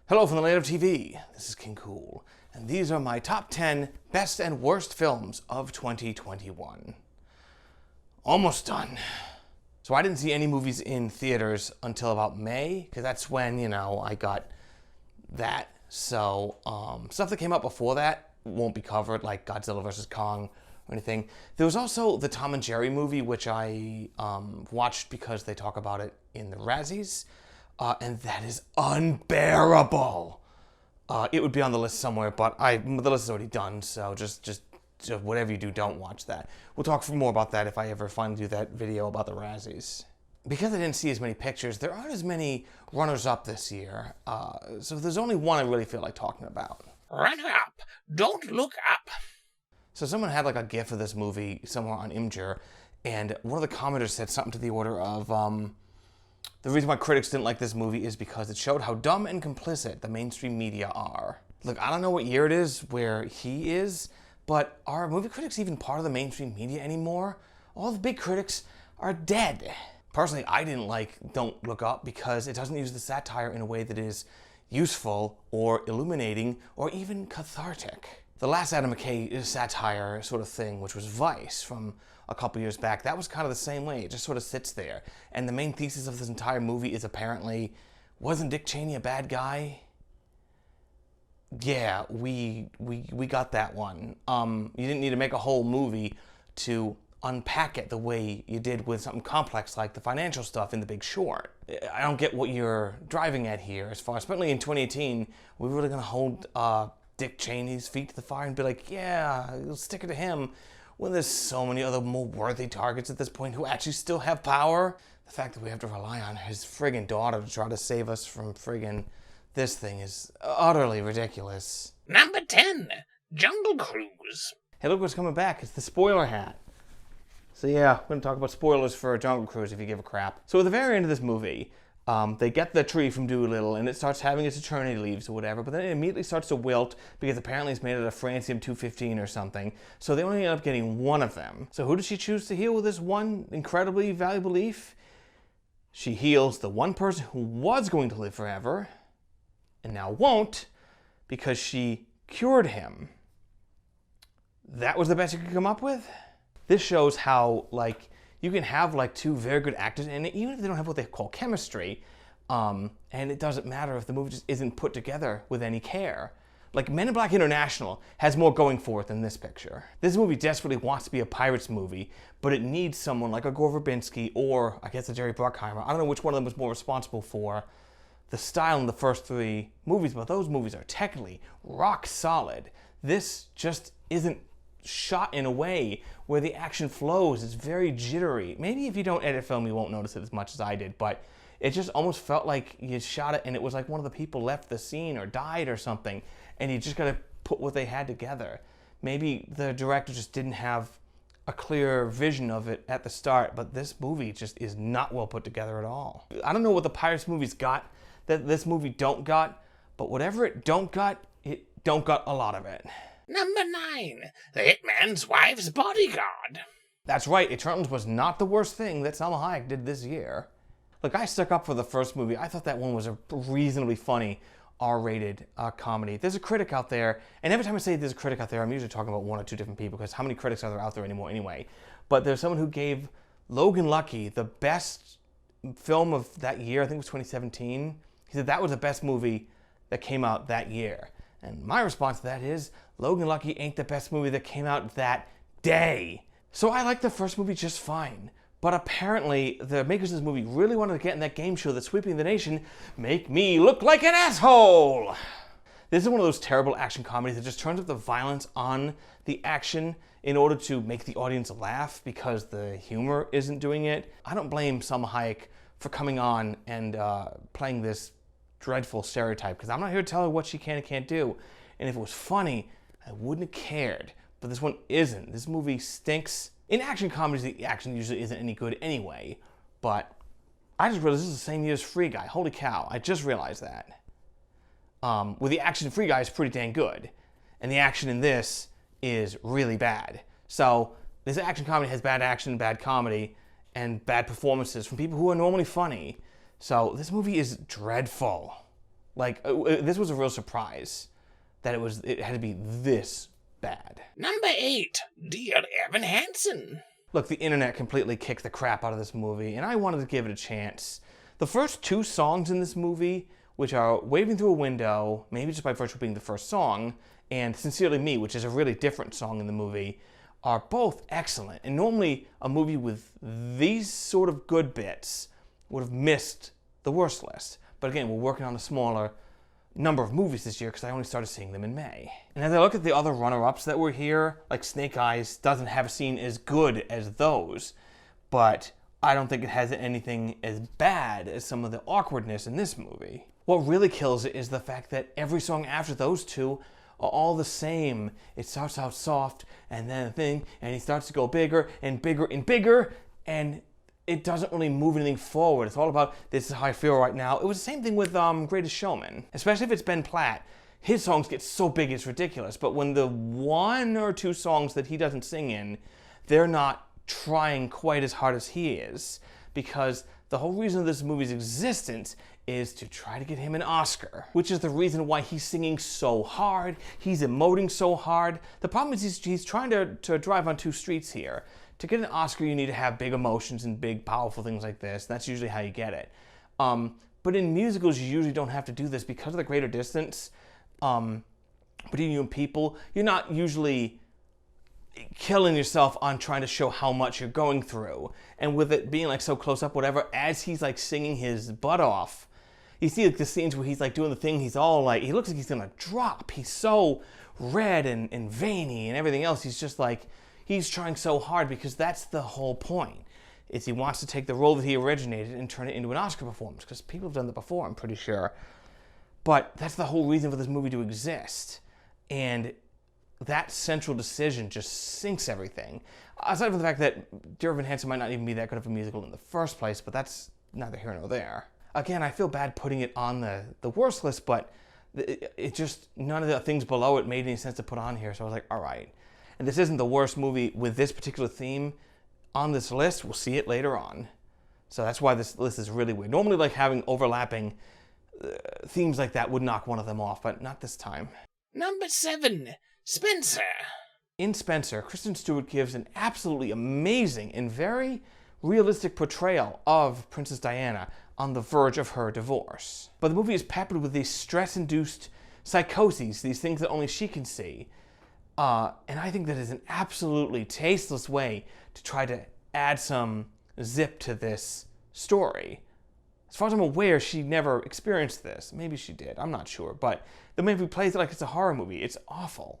Hello from the land of TV. This is King Kool, and these are my top 10 best and worst films of 2021. Almost done. So I didn't see any movies in theaters until about May, because that's when, I got that. So stuff that came out before that won't be covered, like Godzilla vs. Kong or anything. There was also the Tom and Jerry movie, which I watched because they talk about it in the Razzies. And that is unbearable. It would be on the list somewhere, but the list is already done, so just whatever you do, don't watch that. We'll talk more about that if I ever finally do that video about the Razzies. Because I didn't see as many pictures, there aren't as many runners-up this year, so there's only one I really feel like talking about. Runner-up, don't look up. So someone had like a GIF of this movie somewhere on Imgur, and one of the commenters said something to the order of, the reason why critics didn't like this movie is because it showed how dumb and complicit the mainstream media are. Look, I don't know what year it is where he is, but are movie critics even part of the mainstream media anymore? All the big critics are dead. Personally, I didn't like Don't Look Up because it doesn't use the satire in a way that is useful or illuminating or even cathartic. The last Adam McKay satire sort of thing, which was Vice from a couple years back, that was kind of the same way. It just sort of sits there. And the main thesis of this entire movie is apparently, wasn't Dick Cheney a bad guy? Yeah, we got that one. You didn't need to make a whole movie to unpack it the way you did with something complex like the financial stuff in The Big Short. I don't get what you're driving at here as far as, especially in 2018, we're really going to hold Dick Cheney's feet to the fire and be like, yeah, let's stick it to him. When there's so many other more worthy targets at this point who actually still have power. The fact that we have to rely on his friggin' daughter to try to save us from friggin' this thing is utterly ridiculous. Number 10, Jungle Cruise. Hey, look what's coming back. It's the spoiler hat. So yeah, we're going to talk about spoilers for Jungle Cruise if you give a crap. So at the very end of this movie, they get the tree from Doolittle and it starts having its eternity leaves or whatever, but then it immediately starts to wilt because apparently it's made out of francium-215 or something. So they only end up getting one of them. So who does she choose to heal with this one incredibly valuable leaf? She heals the one person who was going to live forever and now won't because she cured him. That was the best you could come up with? This shows how, you can have two very good actors in it, even if they don't have what they call chemistry, and it doesn't matter if the movie just isn't put together with any care. Like Men in Black International has more going for it than this picture. This movie desperately wants to be a pirates movie, but it needs someone like a Gore Verbinski or, I guess, a Jerry Bruckheimer. I don't know which one of them was more responsible for the style in the first three movies, but those movies are technically rock solid. This just isn't shot in a way where the action flows. It's very jittery. Maybe if you don't edit film, you won't notice it as much as I did, but it just almost felt like you shot it and it was like one of the people left the scene or died or something, and you just got to put what they had together. Maybe the director just didn't have a clear vision of it at the start, but this movie just is not well put together at all. I don't know what the Pirates movies got that this movie don't got, but whatever it don't got a lot of it. Number 9, The Hitman's Wife's Bodyguard. That's right, Eternals was not the worst thing that Salma Hayek did this year. Look, I stuck up for the first movie. I thought that one was a reasonably funny R-rated comedy. There's a critic out there, and every time I say there's a critic out there, I'm usually talking about one or two different people, because how many critics are there out there anymore anyway? But there's someone who gave Logan Lucky the best film of that year, I think it was 2017. He said that was the best movie that came out that year. And my response to that is, Logan Lucky ain't the best movie that came out that day. So I liked the first movie just fine. But apparently, the makers of this movie really wanted to get in that game show that's sweeping the nation, Make Me Look Like an Asshole! This is one of those terrible action comedies that just turns up the violence on the action in order to make the audience laugh because the humor isn't doing it. I don't blame Salma Hayek for coming on and playing this dreadful stereotype, because I'm not here to tell her what she can and can't do. And if it was funny, I wouldn't have cared. But this one isn't. This movie stinks. In action comedies, the action usually isn't any good anyway. But I just realized this is the same year as Free Guy. Holy cow, I just realized that. Where the action in Free Guy is pretty dang good. And the action in this is really bad. So this action comedy has bad action, bad comedy, and bad performances from people who are normally funny. So this movie is dreadful. Like, this was a real surprise that it had to be this bad. Number 8, Dear Evan Hansen. Look, the internet completely kicked the crap out of this movie, and I wanted to give it a chance. The first 2 songs in this movie, which are Waving Through a Window, maybe just by virtue of being the first song, and Sincerely Me, which is a really different song in the movie, are both excellent. And normally, a movie with these sort of good bits would have missed the worst list. But again, we're working on a smaller number of movies this year because I only started seeing them in May. And as I look at the other runner-ups that were here, like Snake Eyes doesn't have a scene as good as those, but I don't think it has anything as bad as some of the awkwardness in this movie. What really kills it is the fact that every song after those 2 are all the same. It starts out soft, and then a thing, and he starts to go bigger and bigger and bigger, and it doesn't really move anything forward. It's all about, this is how I feel right now. It was the same thing with Greatest Showman. Especially if it's Ben Platt. His songs get so big it's ridiculous, but when the 1 or 2 songs that he doesn't sing in, they're not trying quite as hard as he is, because the whole reason of this movie's existence is to try to get him an Oscar, which is the reason why he's singing so hard, he's emoting so hard. The problem is he's trying to drive on 2 streets here. To get an Oscar, you need to have big emotions and big, powerful things like this. That's usually how you get it. But in musicals, you usually don't have to do this because of the greater distance between you and people. You're not usually killing yourself on trying to show how much you're going through. And with it being like so close up, whatever, as he's like singing his butt off, you see like the scenes where he's like doing the thing, he's all like, he looks like he's gonna drop. He's so red and veiny and everything else. He's just like, he's trying so hard because that's the whole point. Is he wants to take the role that he originated and turn it into an Oscar performance, because people have done that before, I'm pretty sure. But that's the whole reason for this movie to exist. And that central decision just sinks everything. Aside from the fact that Dear Evan Hansen might not even be that good of a musical in the first place, but that's neither here nor there. Again, I feel bad putting it on the worst list, but it just, none of the things below it made any sense to put on here, so I was like, all right. And this isn't the worst movie with this particular theme on this list. We'll see it later on. So that's why this list is really weird. Normally, like, having overlapping themes like that would knock one of them off, but not this time. Number 7, Spencer. In Spencer, Kristen Stewart gives an absolutely amazing and very realistic portrayal of Princess Diana on the verge of her divorce. But the movie is peppered with these stress-induced psychoses, these things that only she can see. And I think that is an absolutely tasteless way to try to add some zip to this story. As far as I'm aware, she never experienced this. Maybe she did, I'm not sure. But the movie plays it like it's a horror movie. It's awful.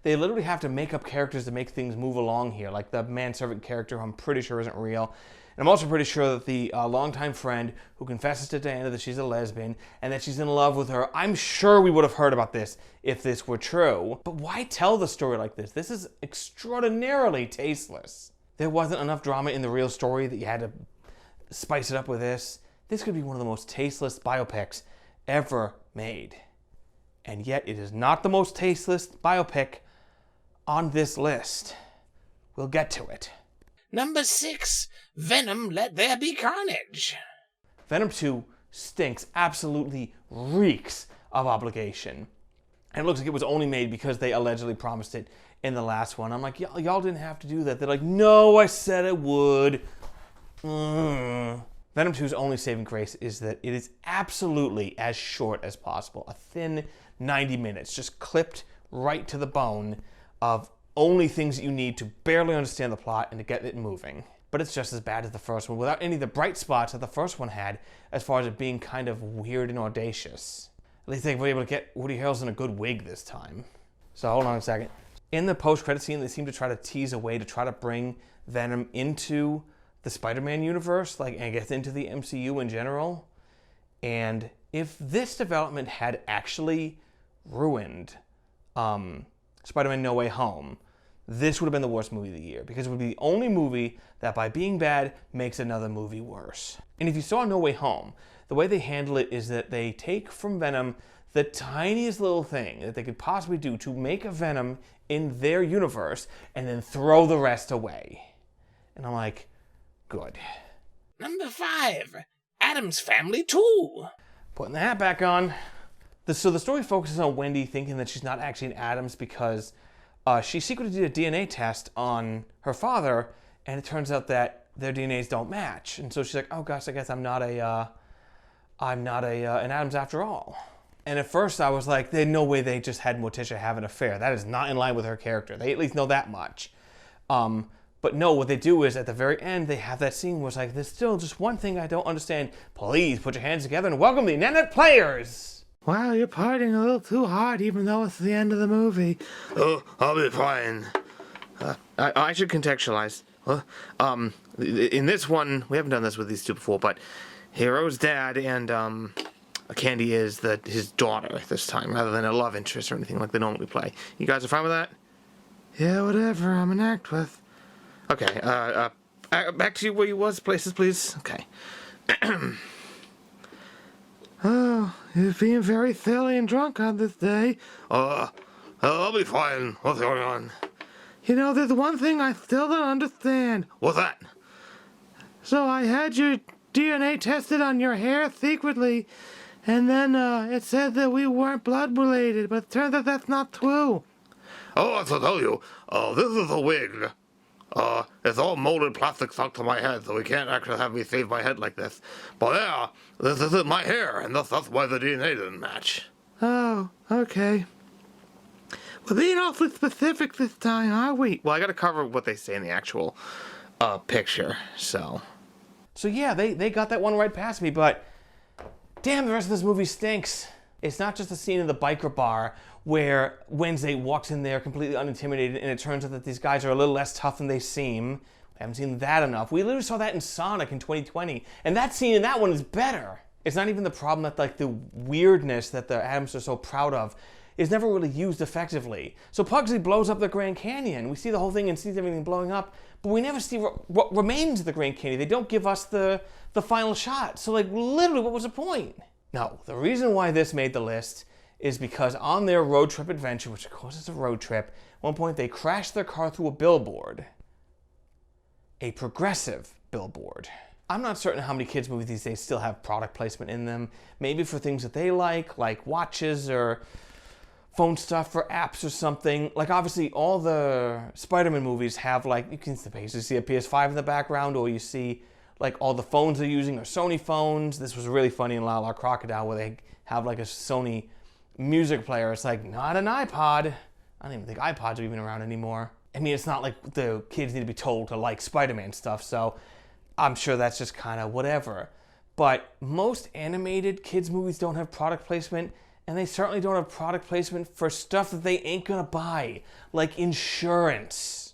They literally have to make up characters to make things move along here, like the manservant character who I'm pretty sure isn't real. And I'm also pretty sure that the longtime friend who confesses to Diana that she's a lesbian and that she's in love with her, I'm sure we would have heard about this if this were true. But why tell the story like this? This is extraordinarily tasteless. There wasn't enough drama in the real story that you had to spice it up with this. This could be one of the most tasteless biopics ever made. And yet it is not the most tasteless biopic on this list. We'll get to it. Number 6, Venom, Let There Be Carnage. Venom 2 stinks, absolutely reeks of obligation. And it looks like it was only made because they allegedly promised it in the last one. I'm like, y'all didn't have to do that. They're like, no, I said it would. Venom 2's only saving grace is that it is absolutely as short as possible. A thin 90 minutes, just clipped right to the bone of only things that you need to barely understand the plot and to get it moving. But it's just as bad as the first one, without any of the bright spots that the first one had, as far as it being kind of weird and audacious. At least they were able to get Woody Harrelson a good wig this time. So hold on a second. In the post-credit scene, they seem to try to tease a way to try to bring Venom into the Spider-Man universe, like, I guess into the MCU in general. And if this development had actually ruined Spider-Man No Way Home, this would have been the worst movie of the year, because it would be the only movie that by being bad makes another movie worse. And if you saw No Way Home, the way they handle it is that they take from Venom the tiniest little thing that they could possibly do to make a Venom in their universe and then throw the rest away. And I'm like, good. Number 5, Addams Family 2. Putting the hat back on. So the story focuses on Wendy thinking that she's not actually an Addams because she secretly did a DNA test on her father, and it turns out that their DNAs don't match. And so she's like, oh gosh, I guess I'm not an Addams after all. And at first I was like, there's no way they just had Morticia have an affair. That is not in line with her character. They at least know that much. But no, what they do is at the very end, they have that scene where it's like, there's still just one thing I don't understand. Please put your hands together and welcome the Nanette players. Wow, you're partying a little too hard, even though it's the end of the movie. Oh, I'll be fine. I should contextualize. In this one, we haven't done this with these two before, but Hero's dad and Candy is his daughter this time, rather than a love interest or anything like they normally play. You guys are fine with that? Yeah, whatever, I'm an act with. Okay, back to where you was, places, please. Okay. Oh, you're being very silly and drunk on this day. I'll be fine. What's going on? You know, there's one thing I still don't understand. What's that? So I had your DNA tested on your hair secretly, and then it said that we weren't blood related, but it turns out that's not true. Oh, I have to tell you, this is a wig. It's all molded plastic stuck to my head, so we can't actually have me shave my head like this. But yeah, this isn't my hair, and that's why the DNA didn't match. Oh, okay. We're being awfully specific this time, aren't we? Well, I gotta cover what they say in the actual picture, so. So yeah, they got that one right past me, but damn, the rest of this movie stinks. It's not just a scene in the biker bar where Wednesday walks in there completely unintimidated and it turns out that these guys are a little less tough than they seem. We haven't seen that enough. We literally saw that in Sonic in 2020, and that scene in that one is better. It's not even the problem that like the weirdness that the Addams are so proud of is never really used effectively. So Pugsley blows up the Grand Canyon. We see the whole thing and sees everything blowing up, but we never see what remains of the Grand Canyon. They don't give us the final shot. So like literally, what was the point? No, the reason why this made the list is because on their road trip adventure, which of course is a road trip, at one point they crashed their car through a billboard. A progressive billboard. I'm not certain how many kids' movies these days still have product placement in them. Maybe for things that they like watches or phone stuff or apps or something. Like obviously all the Spider-Man movies have like, you can basically see a PS5 in the background, or you see like all the phones they're using are Sony phones. This was really funny in La La Crocodile where they have like a Sony music player. It's like not an iPod. I don't even think iPods are even around anymore. I mean, it's not like the kids need to be told to like Spider-Man stuff, so I'm sure that's just kind of whatever. But most animated kids movies don't have product placement, and they certainly don't have product placement for stuff that they ain't gonna buy, like insurance.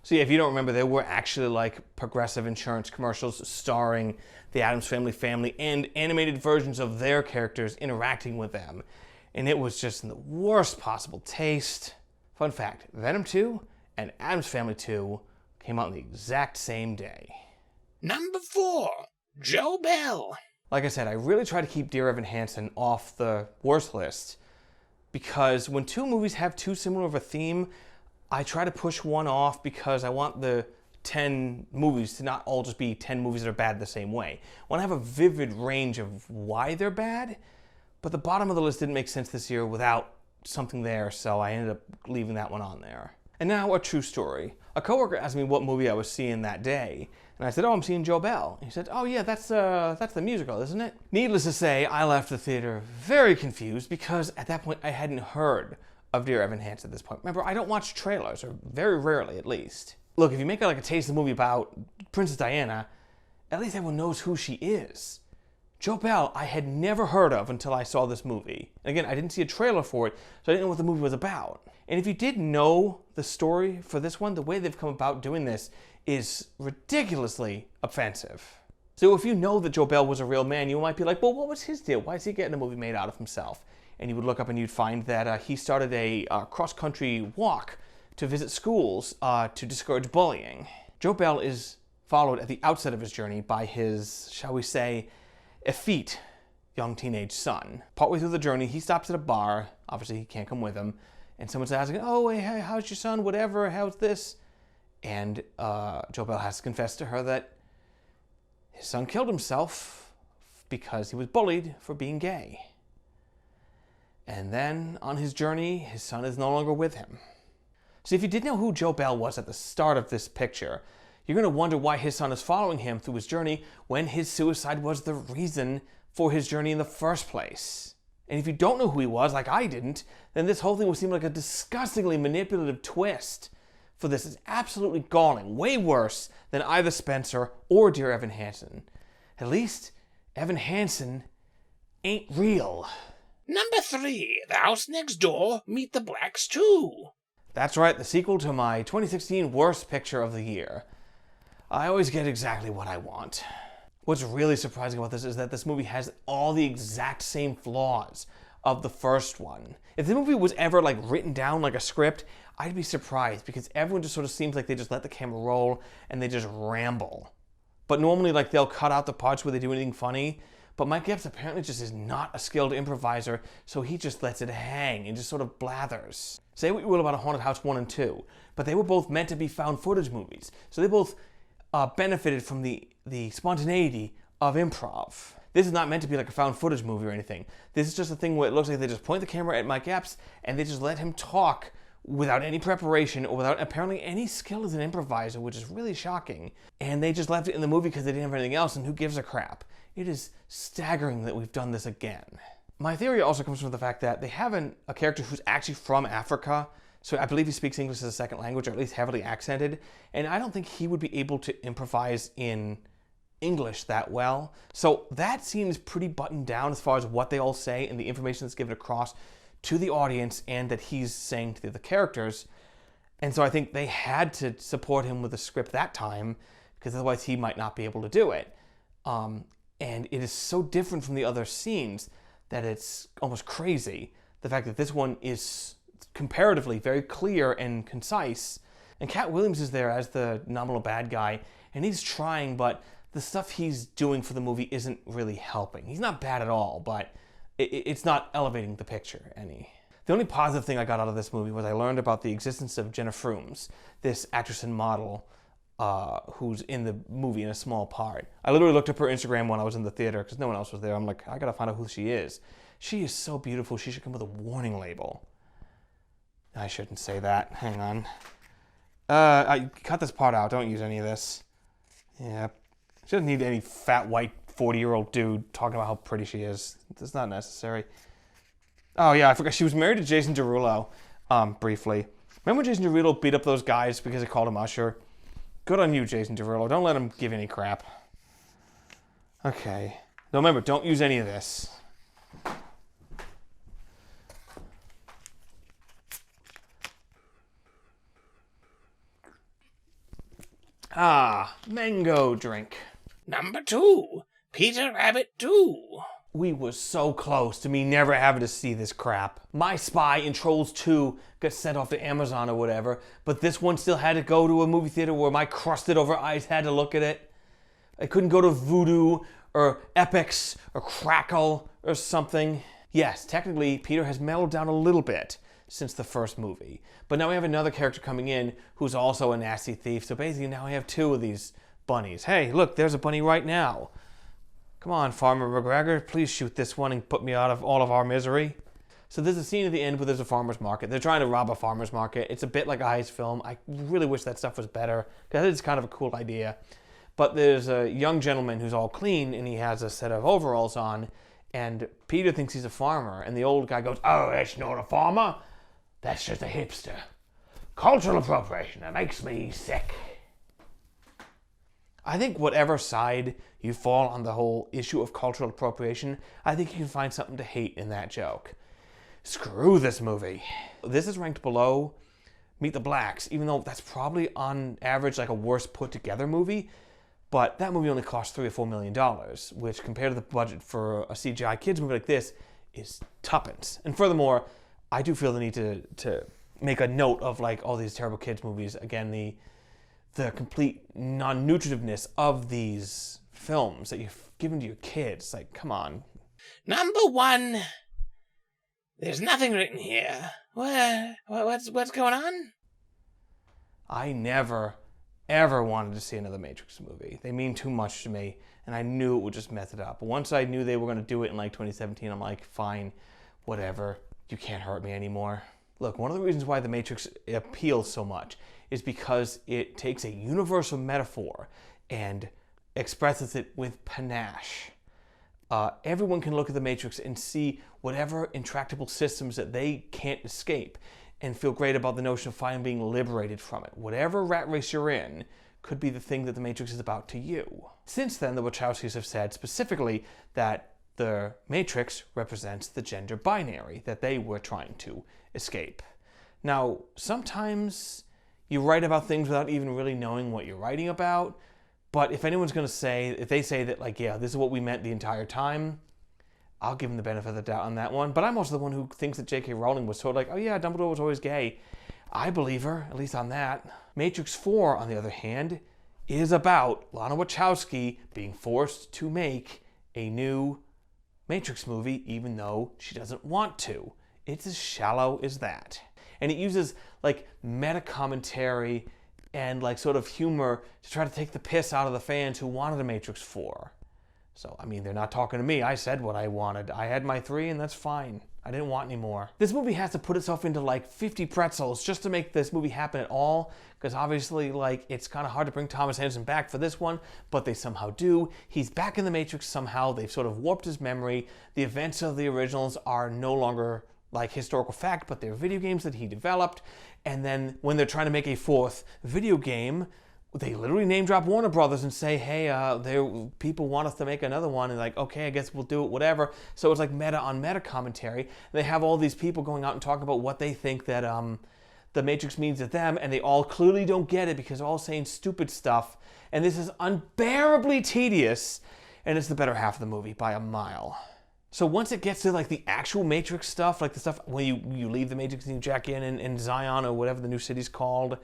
So yeah, if you don't remember, there were actually like progressive insurance commercials starring the Addams Family and animated versions of their characters interacting with them. And it was just in the worst possible taste. Fun fact, Venom 2 and Addams Family 2 came out on the exact same day. Number 4, Joe Bell. Like I said, I really try to keep Dear Evan Hansen off the worst list because when two movies have too similar of a theme, I try to push one off because I want the 10 movies to not all just be 10 movies that are bad the same way. I want to have a vivid range of why they're bad, but the bottom of the list didn't make sense this year without something there, so I ended up leaving that one on there. And now a true story. A coworker asked me what movie I was seeing that day, and I said, oh, I'm seeing Joe Bell. He said, oh yeah, that's the musical, isn't it? Needless to say, I left the theater very confused because at that point I hadn't heard of Dear Evan Hansen at this point. Remember, I don't watch trailers, or very rarely at least. Look, if you make like a taste of the movie about Princess Diana, at least everyone knows who she is. Joe Bell, I had never heard of until I saw this movie. And again, I didn't see a trailer for it, so I didn't know what the movie was about. And if you did know the story for this one, the way they've come about doing this is ridiculously offensive. So if you know that Joe Bell was a real man, you might be like, well, what was his deal? Why is he getting a movie made out of himself? And you would look up and you'd find that he started a cross-country walk to visit schools to discourage bullying. Joe Bell is followed at the outset of his journey by his, shall we say, effete young teenage son. Partway through the journey, he stops at a bar. Obviously, he can't come with him. And someone's asking, oh, hey, how's your son? Whatever, how's this? And Joe Bell has to confess to her that his son killed himself because he was bullied for being gay. And then, on his journey, his son is no longer with him. See, if you didn't know who Joe Bell was at the start of this picture, you're going to wonder why his son is following him through his journey when his suicide was the reason for his journey in the first place. And if you don't know who he was, like I didn't, then this whole thing will seem like a disgustingly manipulative twist. For this is absolutely galling, way worse than either Spencer or Dear Evan Hansen. At least, Evan Hansen ain't real. Number 3, The House Next Door, Meet the Blacks 2. That's right, the sequel to my 2016 worst picture of the year. I always get exactly what I want. What's really surprising about this is that this movie has all the exact same flaws of the first one. If the movie was ever written down like a script, I'd be surprised because everyone just sort of seems like they just let the camera roll and they just ramble. But normally they'll cut out the parts where they do anything funny. But Mike Epps apparently just is not a skilled improviser, so he just lets it hang and just sort of blathers. Say what you will about A Haunted House 1 and 2, but they were both meant to be found footage movies. So they both benefited from the spontaneity of improv. This is not meant to be like a found footage movie or anything. This is just a thing where it looks like they just point the camera at Mike Epps and they just let him talk without any preparation or without apparently any skill as an improviser, which is really shocking. And they just left it in the movie because they didn't have anything else, and who gives a crap? It is staggering that we've done this again. My theory also comes from the fact that they have a character who's actually from Africa, so I believe he speaks English as a second language, or at least heavily accented, and I don't think he would be able to improvise in English that well. So that seems pretty buttoned down as far as what they all say and the information that's given across to the audience and that he's saying to the characters. And so I think they had to support him with a script that time, because otherwise he might not be able to do it. And it is so different from the other scenes that it's almost crazy. The fact that this one is comparatively very clear and concise. And Cat Williams is there as the nominal bad guy, and he's trying, but the stuff he's doing for the movie isn't really helping. He's not bad at all, but it's not elevating the picture any. The only positive thing I got out of this movie was I learned about the existence of Jenna Frooms, this actress and model who's in the movie in a small part. I literally looked up her Instagram when I was in the theater because no one else was there. I'm like, I gotta find out who she is. She is so beautiful, she should come with a warning label. I shouldn't say that. Hang on. I cut this part out. Don't use any of this. Yeah. She doesn't need any fat, white, 40-year-old dude talking about how pretty she is. It's not necessary. Oh, yeah, I forgot. She was married to Jason Derulo, briefly. Remember when Jason Derulo beat up those guys because they called him Usher? Good on you, Jason Derulo. Don't let him give any crap. Okay. Now remember, don't use any of this. Ah, mango drink. Number 2, Peter Rabbit 2. We were so close to me never having to see this crap. My Spy and Trolls 2 got sent off to Amazon or whatever, but this one still had to go to a movie theater where my crusted over eyes had to look at it. I couldn't go to Vudu or Epix or Crackle or something. Yes, technically Peter has mellowed down a little bit since the first movie, but now we have another character coming in who's also a nasty thief, so basically now we have 2 of these bunnies. Hey, look, there's a bunny right now. Come on, Farmer McGregor, please shoot this one and put me out of all of our misery. So there's a scene at the end where there's a farmer's market. They're trying to rob a farmer's market. It's a bit like a heist film. I really wish that stuff was better, because it's kind of a cool idea. But there's a young gentleman who's all clean, and he has a set of overalls on, and Peter thinks he's a farmer, and the old guy goes, "Oh, that's not a farmer. That's just a hipster. Cultural appropriation, that makes me sick." I think whatever side you fall on the whole issue of cultural appropriation, I think you can find something to hate in that joke. Screw this movie. This is ranked below Meet the Blacks, even though that's probably on average like a worse put together movie. But that movie only cost $3 or $4 million, which compared to the budget for a CGI kids movie like this is tuppence. And furthermore, I do feel the need to make a note of like all these terrible kids movies. Again, the complete non-nutritiveness of these films that you've given to your kids. Like, come on. Number 1. There's nothing written here. What's going on? I never, ever wanted to see another Matrix movie. They mean too much to me, and I knew it would just mess it up. But once I knew they were going to do it in like 2017, I'm like, fine, whatever. you can't hurt me anymore. Look, one of the reasons why The Matrix appeals so much is because it takes a universal metaphor and expresses it with panache. Everyone can look at The Matrix and see whatever intractable systems that they can't escape and feel great about the notion of finally being liberated from it. Whatever rat race you're in could be the thing that The Matrix is about to you. Since then, the Wachowskis have said specifically that the Matrix represents the gender binary that they were trying to escape. Now, sometimes you write about things without even really knowing what you're writing about, but if anyone's going to say, if they say that, like, yeah, this is what we meant the entire time, I'll give them the benefit of the doubt on that one. But I'm also the one who thinks that J.K. Rowling was sort of like, oh yeah, Dumbledore was always gay. I believe her, at least on that. Matrix 4, on the other hand, is about Lana Wachowski being forced to make a new Matrix movie, even though she doesn't want to. It's as shallow as that. And it uses like meta commentary and like sort of humor to try to take the piss out of the fans who wanted a Matrix 4. So, I mean, they're not talking to me. I said what I wanted. I had my 3 and that's fine. I didn't want any more. This movie has to put itself into like 50 pretzels just to make this movie happen at all, because obviously like it's kind of hard to bring Thomas Hansen back for this one, but they somehow do. He's back in the Matrix somehow. They've sort of warped his memory. The events of the originals are no longer like historical fact, but they're video games that he developed. And then when they're trying to make a 4th video game, they literally name drop Warner Brothers and say, hey, people want us to make another one. And like, okay, I guess we'll do it, whatever. So it's like meta on meta commentary. They have all these people going out and talking about what they think that the Matrix means to them, and they all clearly don't get it because they're all saying stupid stuff. And this is unbearably tedious, and it's the better half of the movie by a mile. So once it gets to like the actual Matrix stuff, like the stuff when you leave the Matrix and you jack in Zion or whatever the new city's called,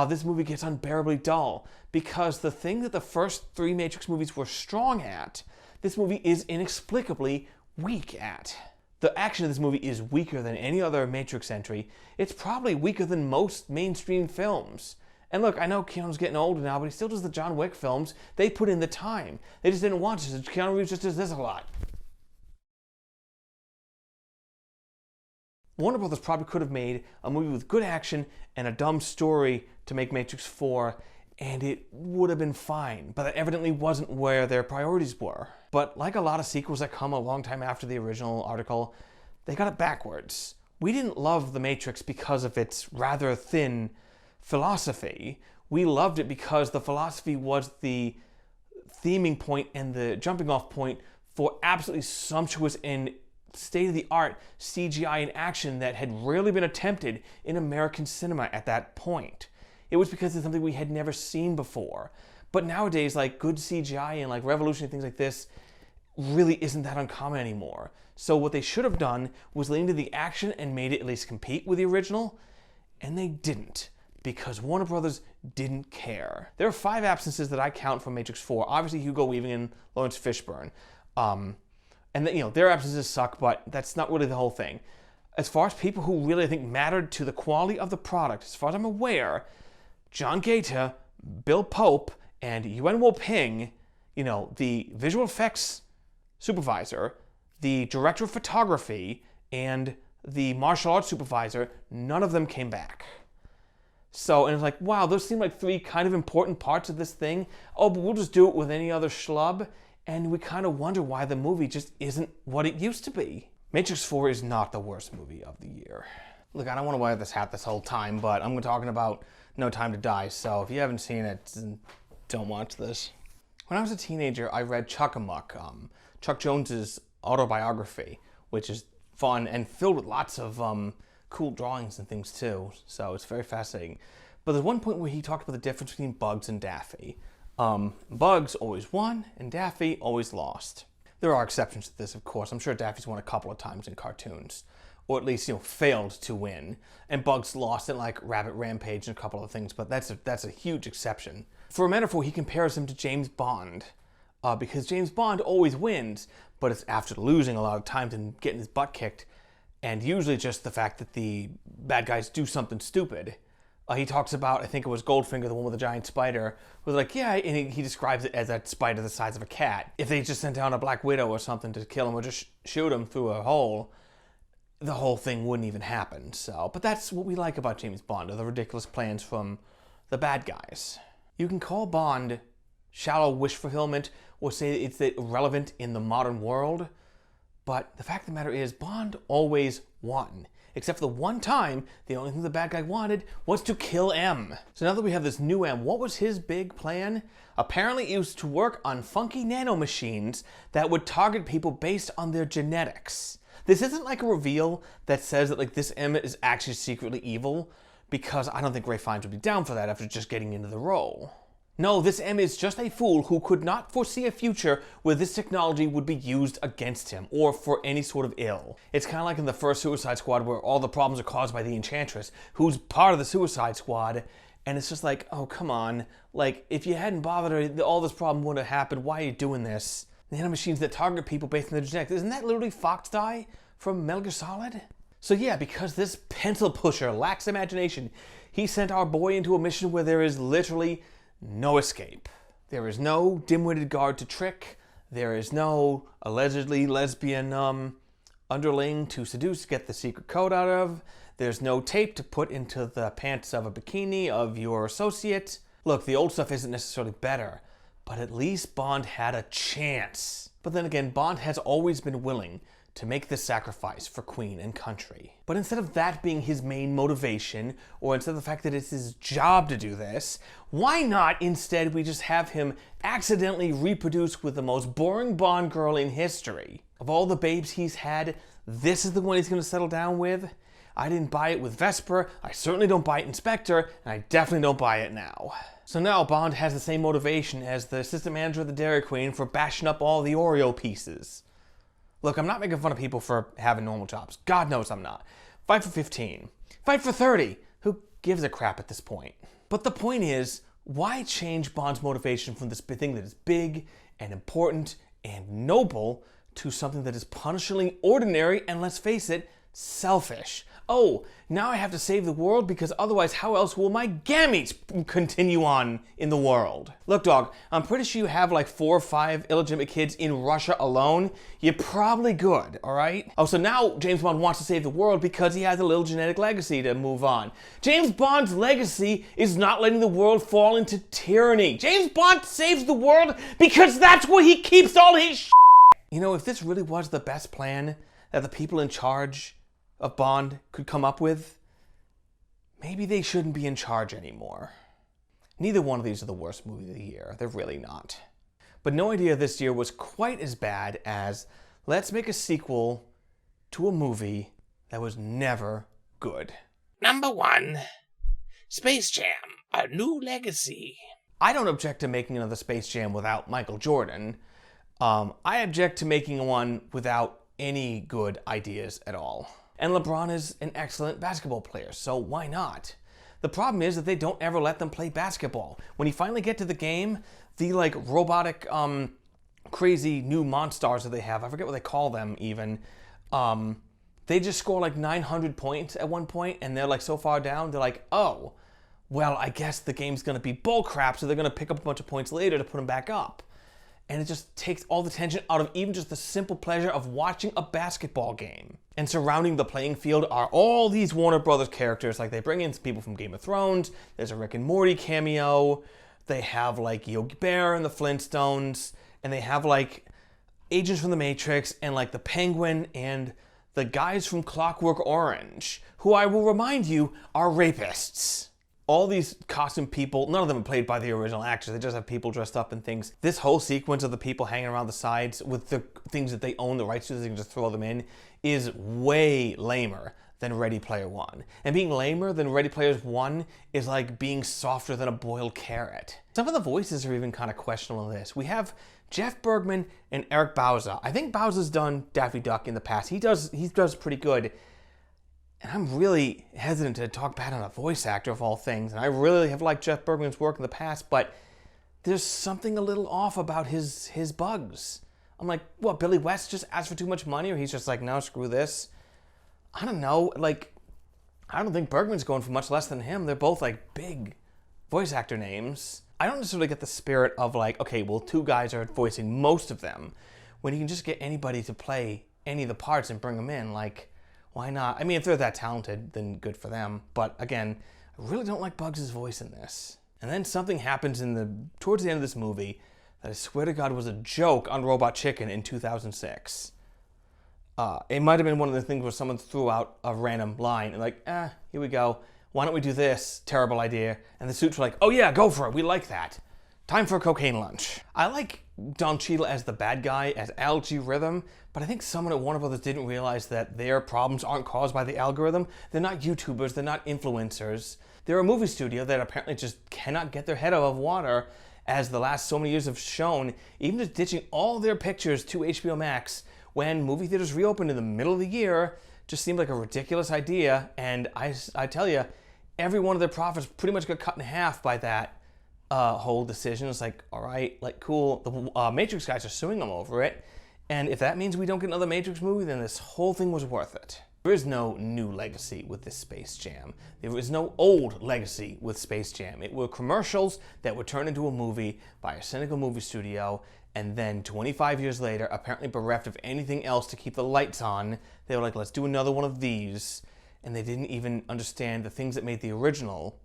this movie gets unbearably dull, because the thing that the first 3 Matrix movies were strong at, this movie is inexplicably weak at. The action of this movie is weaker than any other Matrix entry. It's probably weaker than most mainstream films. And look, I know Keanu's getting older now, but he still does the John Wick films. They put in the time. They just didn't want to, so Keanu Reeves just does this a lot. Warner Brothers probably could have made a movie with good action and a dumb story to make Matrix 4, and it would have been fine, but that evidently wasn't where their priorities were. But like a lot of sequels that come a long time after the original article, they got it backwards. We didn't love The Matrix because of its rather thin philosophy. We loved it because the philosophy was the theming point and the jumping off point for absolutely sumptuous and state-of-the-art CGI in action that had rarely been attempted in American cinema at that point. It was because it's something we had never seen before. But nowadays, like, good CGI and like revolutionary things like this really isn't that uncommon anymore. So what they should have done was lean into the action and made it at least compete with the original, and they didn't, because Warner Brothers didn't care. There are 5 absences that I count from Matrix 4. Obviously, Hugo Weaving and Lawrence Fishburne. And their absences suck, but that's not really the whole thing. As far as people who really, I think, mattered to the quality of the product, as far as I'm aware, John Gaeta, Bill Pope, and Yuen Wo-ping, the visual effects supervisor, the director of photography, and the martial arts supervisor, none of them came back. So, and it's like, wow, those seem like 3 kind of important parts of this thing. Oh, but we'll just do it with any other schlub. And we kind of wonder why the movie just isn't what it used to be. Matrix 4 is not the worst movie of the year. Look, I don't want to wear this hat this whole time, but I'm talking about No Time to Die, so if you haven't seen it, don't watch this. When I was a teenager, I read Chuck-a-Muck, Chuck Jones's autobiography, which is fun and filled with lots of cool drawings and things too, so it's very fascinating. But there's one point where he talked about the difference between Bugs and Daffy. Bugs always won, and Daffy always lost. There are exceptions to this, of course. I'm sure Daffy's won a couple of times in cartoons, or at least, failed to win. And Bugs lost in like Rabbit Rampage and a couple of things, but that's a huge exception. For a metaphor, he compares him to James Bond, because James Bond always wins, but it's after losing a lot of times and getting his butt kicked, and usually just the fact that the bad guys do something stupid. He talks about, I think it was Goldfinger, the one with the giant spider, was like, yeah, and he describes it as a spider the size of a cat. If they just sent down a Black Widow or something to kill him or just shoot him through a hole, the whole thing wouldn't even happen. So, but that's what we like about James Bond, are the ridiculous plans from the bad guys. You can call Bond shallow wish fulfillment or say it's irrelevant in the modern world, but the fact of the matter is Bond always won. Except for the one time, the only thing the bad guy wanted was to kill M. So now that we have this new M, what was his big plan? Apparently it was to work on funky nanomachines that would target people based on their genetics. This isn't like a reveal that says that like this M is actually secretly evil, because I don't think Ralph Fiennes would be down for that after just getting into the role. No, this M is just a fool who could not foresee a future where this technology would be used against him or for any sort of ill. It's kind of like in the first Suicide Squad where all the problems are caused by the Enchantress, who's part of the Suicide Squad, and it's just like, oh, come on. Like, if you hadn't bothered, all this problem wouldn't have happened. Why are you doing this? Nanomachines that target people based on their genetics. Isn't that literally Foxdie from Metal Gear Solid? So yeah, because this pencil pusher lacks imagination, he sent our boy into a mission where there is literally no escape. There is no dim-witted guard to trick. There is no allegedly lesbian underling to seduce, get the secret code out of. There's no tape to put into the pants of a bikini of your associate. Look, the old stuff isn't necessarily better, but at least Bond had a chance. But then again, Bond has always been willing to make this sacrifice for Queen and country. But instead of that being his main motivation, or instead of the fact that it's his job to do this, why not instead we just have him accidentally reproduce with the most boring Bond girl in history? Of all the babes he's had, this is the one he's gonna settle down with? I didn't buy it with Vesper, I certainly don't buy it in Spectre, and I definitely don't buy it now. So now Bond has the same motivation as the assistant manager of the Dairy Queen for bashing up all the Oreo pieces. Look, I'm not making fun of people for having normal jobs. God knows I'm not. Fight for 15. Fight for 30. Who gives a crap at this point? But the point is, why change Bond's motivation from this thing that is big and important and noble to something that is punishingly ordinary and, let's face it, selfish? Oh, now I have to save the world because otherwise how else will my gametes continue on in the world? Look, dog, I'm pretty sure you have like 4 or 5 illegitimate kids in Russia alone. You're probably good, all right? Oh, so now James Bond wants to save the world because he has a little genetic legacy to move on. James Bond's legacy is not letting the world fall into tyranny. James Bond saves the world because that's where he keeps all his shit. You know, if this really was the best plan that the people in charge of Bond could come up with, maybe they shouldn't be in charge anymore. Neither one of these are the worst movie of the year. They're really not. But no idea this year was quite as bad as let's make a sequel to a movie that was never good. Number 1, Space Jam: A New Legacy. I don't object to making another Space Jam without Michael Jordan. I object to making one without any good ideas at all. And LeBron is an excellent basketball player, so why not? The problem is that they don't ever let them play basketball. When you finally get to the game, the like robotic, crazy new monsters that they have, I forget what they call them even, they just score like 900 points at one point, and they're like so far down, they're like, oh, well, I guess the game's gonna be bull crap, so they're gonna pick up a bunch of points later to put them back up. And it just takes all the tension out of even just the simple pleasure of watching a basketball game. And surrounding the playing field are all these Warner Brothers characters. Like, they bring in people from Game of Thrones, there's a Rick and Morty cameo, they have like Yogi Bear and the Flintstones, and they have like agents from the Matrix and like the Penguin and the guys from Clockwork Orange, who I will remind you are rapists. All these costume people, none of them are played by the original actors. They just have people dressed up in things. This whole sequence of the people hanging around the sides with the things that they own the rights to, so they can just throw them in, is way lamer than Ready Player One. And being lamer than Ready Player One is like being softer than a boiled carrot. Some of the voices are even kind of questionable in this. We have Jeff Bergman and Eric Bauza. I think Bauza's done Daffy Duck in the past. He does pretty good. And I'm really hesitant to talk bad on a voice actor of all things. And I really have liked Jeff Bergman's work in the past, but there's something a little off about his bugs. I'm like, what, Billy West just asked for too much money? Or he's just like, no, screw this? I don't know. Like, I don't think Bergman's going for much less than him. They're both like big voice actor names. I don't necessarily get the spirit of like, okay, well, 2 guys are voicing most of them, when you can just get anybody to play any of the parts and bring them in. Like, Why not? I mean, if they're that talented, then good for them. But again, I really don't like Bugs' voice in this. And then something happens towards the end of this movie that I swear to God was a joke on Robot Chicken in 2006. It might have been one of the things where someone threw out a random line and like, here we go. Why don't we do this? Terrible idea. And the suits were like, oh yeah, go for it. We like that. Time for a cocaine lunch. I like Don Cheadle as the bad guy, as Algae Rhythm, but I think someone at Warner Brothers didn't realize that their problems aren't caused by the algorithm. They're not YouTubers, they're not influencers. They're a movie studio that apparently just cannot get their head above water, as the last so many years have shown, even just ditching all their pictures to HBO Max when movie theaters reopened in the middle of the year just seemed like a ridiculous idea, and I tell you, every one of their profits pretty much got cut in half by that whole decision. It's like, all right, like cool, the Matrix guys are suing them over it, and if that means we don't get another Matrix movie, then this whole thing was worth it. There is no new legacy with this Space Jam. There is no old legacy with Space Jam. It were commercials that were turned into a movie by a cynical movie studio, and then 25 years later, apparently bereft of anything else to keep the lights on, they were like, let's do another one of these, and they didn't even understand the things that made the original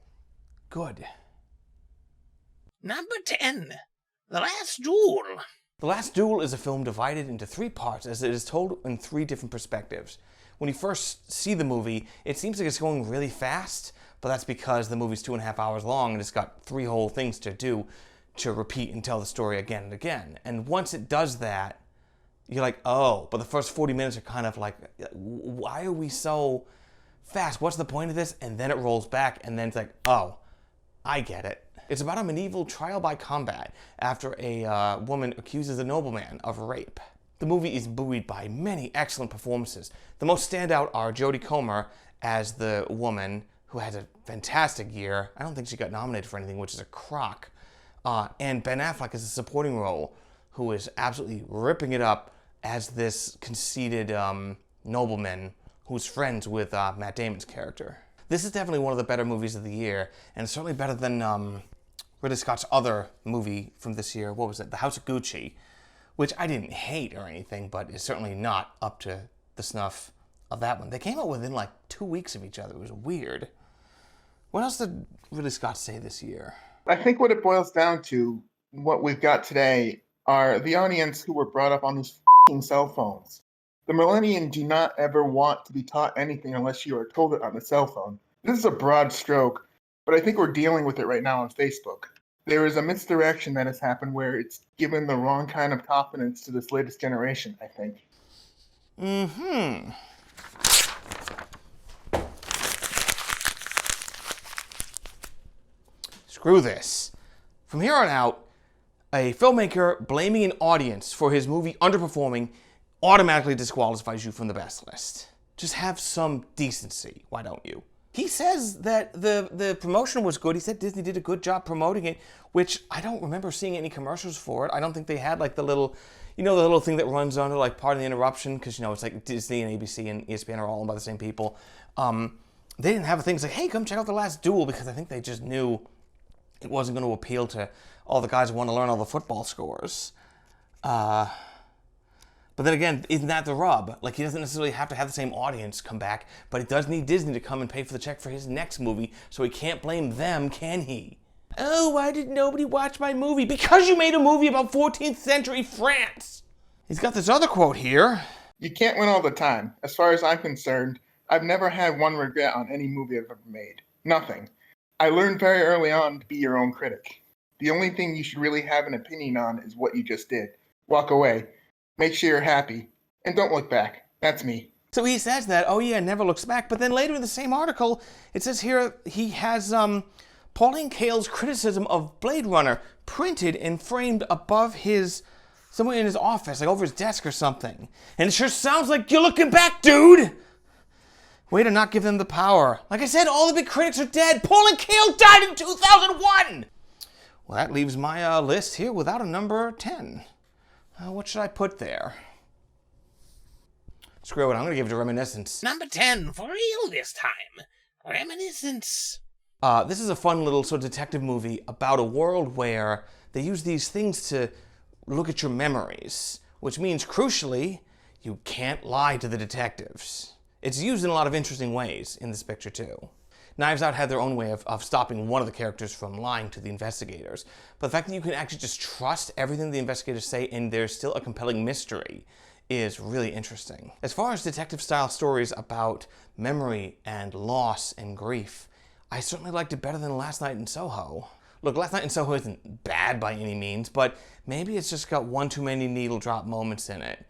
good. Number 10, The Last Duel. The Last Duel is a film divided into 3 parts, as it is told in 3 different perspectives. When you first see the movie, it seems like it's going really fast, but that's because the movie's 2.5 hours long and it's got 3 whole things to do to repeat and tell the story again and again. And once it does that, you're like, oh, but the first 40 minutes are kind of like, why are we so fast? What's the point of this? And then it rolls back, and then it's like, oh, I get it. It's about a medieval trial by combat after a woman accuses a nobleman of rape. The movie is buoyed by many excellent performances. The most standout are Jodie Comer as the woman, who has a fantastic year. I don't think she got nominated for anything, which is a crock. And Ben Affleck is a supporting role, who is absolutely ripping it up as this conceited nobleman who's friends with Matt Damon's character. This is definitely one of the better movies of the year, and it's certainly better than Ridley Scott's other movie from this year. What was it? The House of Gucci, which I didn't hate or anything, but is certainly not up to the snuff of that one. They came out within like 2 weeks of each other. It was weird. What else did Ridley Scott say this year? I think what it boils down to, what we've got today, are the audience who were brought up on these f***ing cell phones. The millennials do not ever want to be taught anything unless you are told it on the cell phone. This is a broad stroke, but I think we're dealing with it right now on Facebook. There is a misdirection that has happened where it's given the wrong kind of confidence to this latest generation, I think. Mm-hmm. Screw this. From here on out, a filmmaker blaming an audience for his movie underperforming automatically disqualifies you from the best list. Just have some decency, why don't you? He says that the promotion was good. He said Disney did a good job promoting it, which I don't remember seeing any commercials for it. I don't think they had like the little, the little thing that runs under like part of the interruption, because it's like Disney and ABC and ESPN are all owned by the same people. They didn't have things like, hey, come check out The Last Duel, because I think they just knew it wasn't going to appeal to all the guys who want to learn all the football scores. But then again, isn't that the rub? Like, he doesn't necessarily have to have the same audience come back, but he does need Disney to come and pay for the check for his next movie, so he can't blame them, can he? Oh, why did nobody watch my movie? Because you made a movie about 14th century France! He's got this other quote here. You can't win all the time. As far as I'm concerned, I've never had one regret on any movie I've ever made. Nothing. I learned very early on to be your own critic. The only thing you should really have an opinion on is what you just did. Walk away. Make sure you're happy. And don't look back. That's me. So he says that, oh yeah, never looks back. But then later in the same article, it says here he has Pauline Kael's criticism of Blade Runner printed and framed above somewhere in his office, like over his desk or something. And it sure sounds like you're looking back, dude! Way to not give them the power. Like I said, all the big critics are dead. Pauline Kael died in 2001! Well, that leaves my list here without a number 10. What should I put there? Screw it, I'm going to give it to Reminiscence. Number 10, for real this time. Reminiscence. This is a fun little sort of detective movie about a world where they use these things to look at your memories, which means, crucially, you can't lie to the detectives. It's used in a lot of interesting ways in this picture too. Knives Out had their own way of stopping one of the characters from lying to the investigators. But the fact that you can actually just trust everything the investigators say and there's still a compelling mystery is really interesting. As far as detective-style stories about memory and loss and grief, I certainly liked it better than Last Night in Soho. Look, Last Night in Soho isn't bad by any means, but maybe it's just got one too many needle drop moments in it.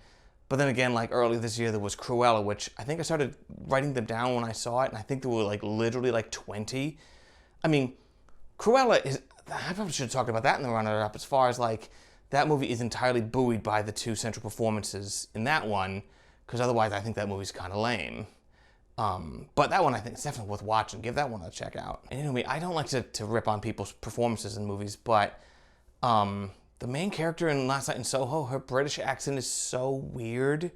But then again, like earlier this year, there was Cruella, which I think I started writing them down when I saw it, and I think there were like literally like 20. I mean, Cruella is, I probably should have talked about that in the runner-up, as far as like, that movie is entirely buoyed by the two central performances in that one, because otherwise I think that movie's kind of lame. But that one I think is definitely worth watching. Give that one a check out. And anyway, I don't like to rip on people's performances in movies, but the main character in Last Night in Soho, her British accent is so weird.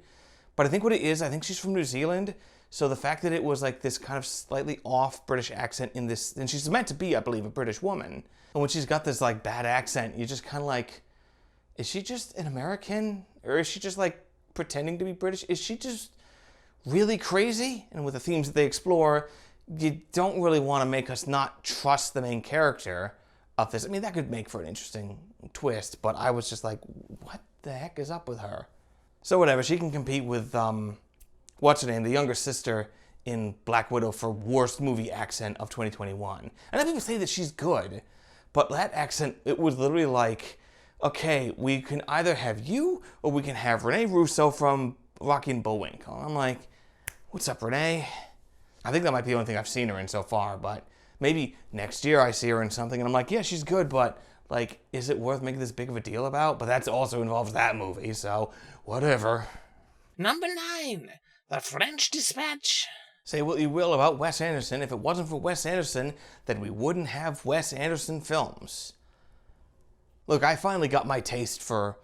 But I think what it is, I think she's from New Zealand, so the fact that it was like this kind of slightly off British accent in this, and she's meant to be, I believe, a British woman. And when she's got this like bad accent, you're just kind of like, is she just an American? Or is she just like pretending to be British? Is she just really crazy? And with the themes that they explore, you don't really want to make us not trust the main character of this. I mean, that could make for an interesting twist, but I was just like, what the heck is up with her? So whatever, she can compete with, what's her name, the younger sister in Black Widow for worst movie accent of 2021. And I people say that she's good, but that accent, it was literally like, okay, we can either have you, or we can have Renee Russo from Rocky and Bullwinkle. I'm like, what's up, Renee? I think that might be the only thing I've seen her in so far, but maybe next year I see her in something and I'm like, yeah, she's good, but like, is it worth making this big of a deal about? But that also involves that movie, so whatever. Number 9, The French Dispatch. Say what you will about Wes Anderson. If it wasn't for Wes Anderson, then we wouldn't have Wes Anderson films. Look, I finally got my taste for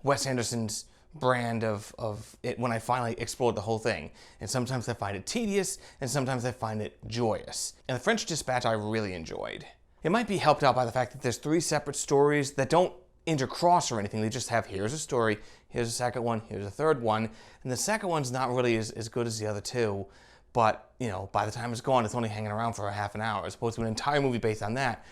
Wes Anderson's brand of it when I finally explored the whole thing. And sometimes I find it tedious, and sometimes I find it joyous. And The French Dispatch I really enjoyed. It might be helped out by the fact that there's 3 separate stories that don't intercross or anything. They just have, here's a story, here's a second one, here's a third one. And the second one's not really as good as the other 2. But, you know, by the time it's gone, it's only hanging around for a half an hour. As opposed to an entire movie based on that,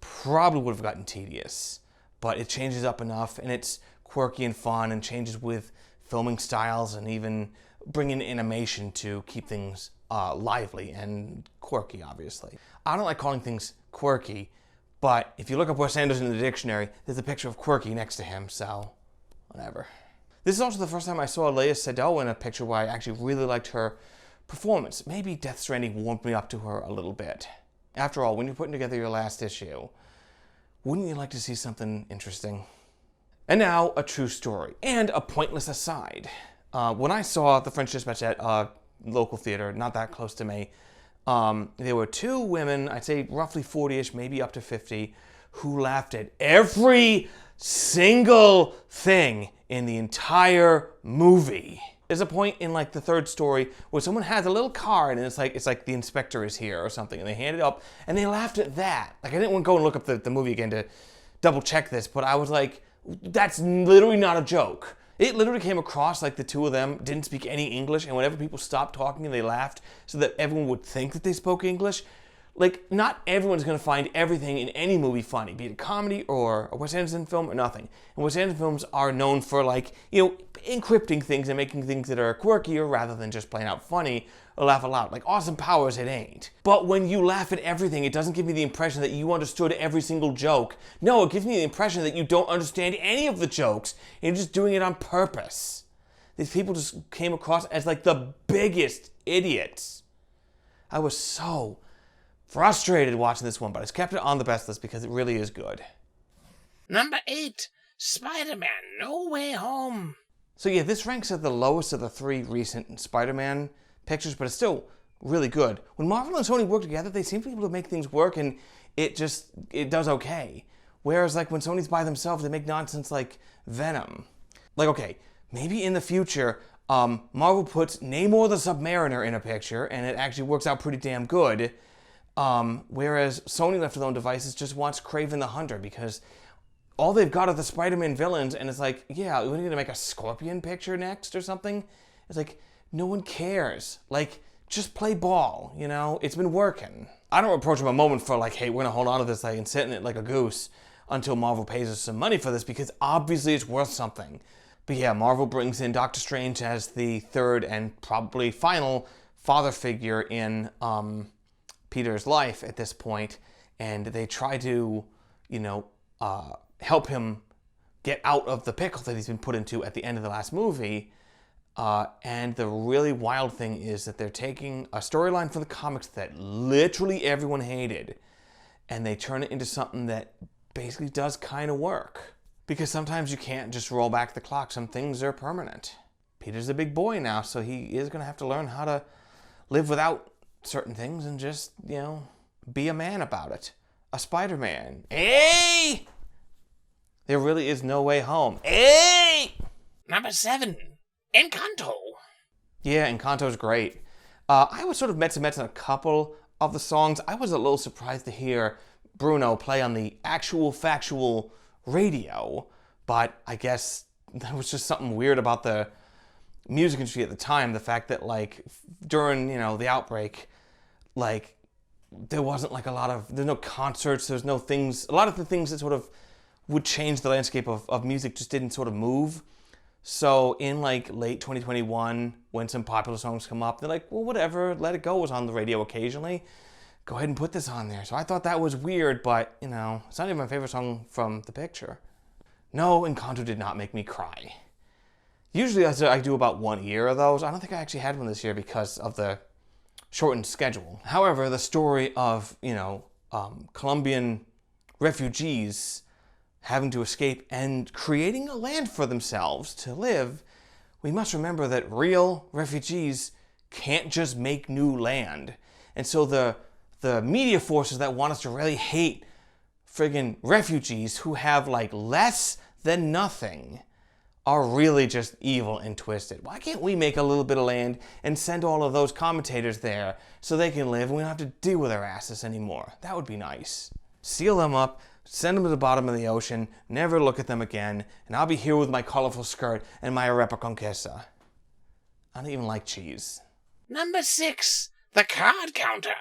probably would have gotten tedious. But it changes up enough, and it's quirky and fun, and changes with filming styles, and even bringing animation to keep things lively and quirky, obviously. I don't like calling things quirky, but if you look up Wes Anderson in the dictionary, there's a picture of quirky next to him, so whatever. This is also the first time I saw Léa Seydoux in a picture where I actually really liked her performance. Maybe Death Stranding warmed me up to her a little bit. After all, when you're putting together your last issue, wouldn't you like to see something interesting? And now, a true story, and a pointless aside. When I saw The French Dispatch at a local theater, not that close to me, there were 2 women, I'd say roughly 40-ish, maybe up to 50, who laughed at every single thing in the entire movie. There's a point in like the 3rd story where someone has a little card and it's like the inspector is here or something, and they hand it up and they laughed at that. Like, I didn't want to go and look up the movie again to double check this, but I was like, that's literally not a joke. It literally came across like the 2 of them didn't speak any English, and whenever people stopped talking and they laughed so that everyone would think that they spoke English, like, not everyone's going to find everything in any movie funny, be it a comedy or a Wes Anderson film or nothing. And Wes Anderson films are known for, like, you know, encrypting things and making things that are quirkier rather than just plain out funny or laugh aloud. Like Austin Powers, it ain't. But when you laugh at everything, it doesn't give me the impression that you understood every single joke. No, it gives me the impression that you don't understand any of the jokes and you're just doing it on purpose. These people just came across as like the biggest idiots. I was so frustrated watching this one, but I just kept it on the best list because it really is good. Number 8, Spider-Man No Way Home. So yeah, this ranks at the lowest of the 3 recent Spider-Man pictures, but it's still really good. When Marvel and Sony work together, they seem to be able to make things work, and it does okay. Whereas like when Sony's by themselves, they make nonsense like Venom. Like, okay, maybe in the future, Marvel puts Namor the Submariner in a picture, and it actually works out pretty damn good. Whereas Sony, left to their own devices, just wants Kraven the Hunter, because all they've got are the Spider-Man villains, and it's like, yeah, we're going to make a Scorpion picture next or something. It's like, no one cares. Like, just play ball, you know? It's been working. I don't approach him a moment for like, hey, we're gonna hold on to this like, and sit in it like a goose until Marvel pays us some money for this, because obviously it's worth something. But yeah, Marvel brings in Doctor Strange as the third and probably final father figure in Peter's life at this point, and they try to, you know, help him get out of the pickle that he's been put into at the end of the last movie. And the really wild thing is that they're taking a storyline from the comics that literally everyone hated, and they turn it into something that basically does kind of work. Because sometimes you can't just roll back the clock. Some things are permanent. Peter's a big boy now, so he is going to have to learn how to live without certain things and just, you know, be a man about it. A Spider-Man. Hey! There really is no way home. Hey! Number 7, Encanto. Yeah, Encanto's great. I was sort of met on a couple of the songs. I was a little surprised to hear Bruno play on the actual factual radio, but I guess there was just something weird about the music industry at the time. The fact that like during, you know, the outbreak, like there wasn't like there's no concerts, there's no things, a lot of the things that sort of would change the landscape of music just didn't sort of move. So in like late 2021, when some popular songs come up, they're like, well, whatever, Let It Go was on the radio occasionally. Go ahead and put this on there. So I thought that was weird, but, you know, it's not even my favorite song from the picture. No, Encanto did not make me cry. Usually I do about 1 year of those. I don't think I actually had one this year because of the shortened schedule. However, the story of, you know, Colombian refugees having to escape and creating a land for themselves to live, we must remember that real refugees can't just make new land. And so the media forces that want us to really hate friggin' refugees who have like less than nothing are really just evil and twisted. Why can't we make a little bit of land and send all of those commentators there so they can live and we don't have to deal with their asses anymore? That would be nice. Seal them up, send them to the bottom of the ocean, never look at them again, and I'll be here with my colorful skirt and my arepa con queso. I don't even like cheese. Number 6, the card counter.